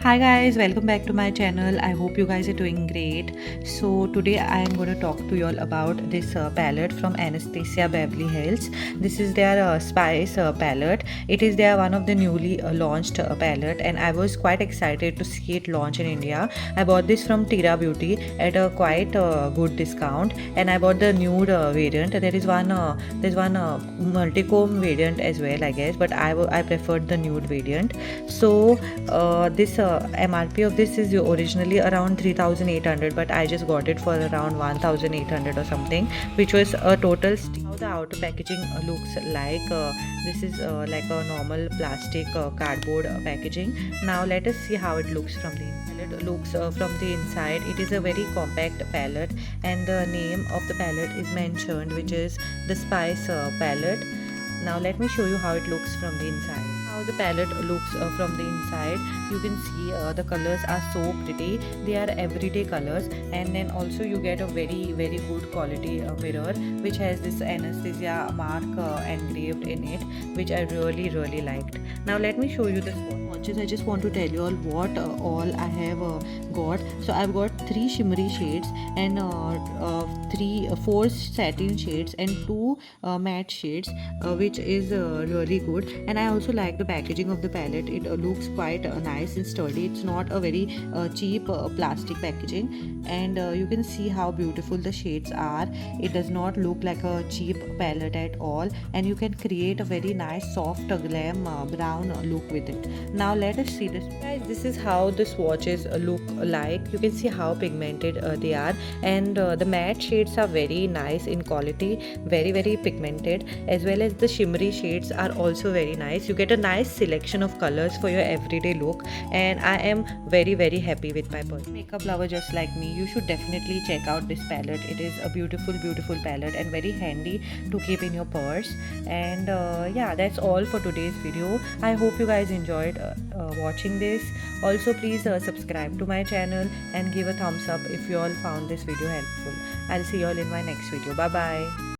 Hi guys, welcome back to my channel. I hope you guys are doing great. So today I am going to talk to you all about this palette from Anastasia Beverly Hills. This is their spice palette. It is their one of the newly launched palette, and I was quite excited to see it launch in India. I bought this from Tira Beauty at a quite good discount, and I bought the nude variant. There's one multi-comb variant as well, I guess, but I preferred the nude variant. So this MRP of this is originally around 3,800, but I just got it for around 1,800 or something, which was a total steal. How the outer packaging looks like, this is like a normal plastic cardboard packaging. Now let us see how it looks from the inside. It looks from the inside. It is a very compact palette, and the name of the palette is mentioned, which is the Spice palette. Now let me show you how it looks from the inside. How the palette looks from the inside, you can see the colors are so pretty. They are everyday colors, and then also you get a very good quality mirror which has this Anastasia mark engraved in it, which I really liked. Now let me show you the swatches. I just want to tell you all what all I have got. So I've got 3 shimmery shades and 4 satin shades and 2 matte shades, which is really good. And I also like the packaging of the palette. It looks quite nice and sturdy. It's not a very cheap plastic packaging, and you can see how beautiful the shades are. It does not look like a cheap palette at all, and you can create a very nice soft glam brown look with it. Now let us see this, guys. This is how the swatches look like. You can see how pigmented they are, and the matte shades are very nice in quality, very pigmented, as well as the shimmery shades are also very nice. You get a nice selection of colors for your everyday look, and I am very happy with my purchase. Makeup lover just like me, you should definitely check out this palette. It is a beautiful palette and very handy to keep in your purse. And yeah, that's all for today's video. I hope you guys enjoyed watching this. Also, please subscribe to my channel and give a thumbs up if you all found this video helpful. I'll see you all in my next video. Bye bye.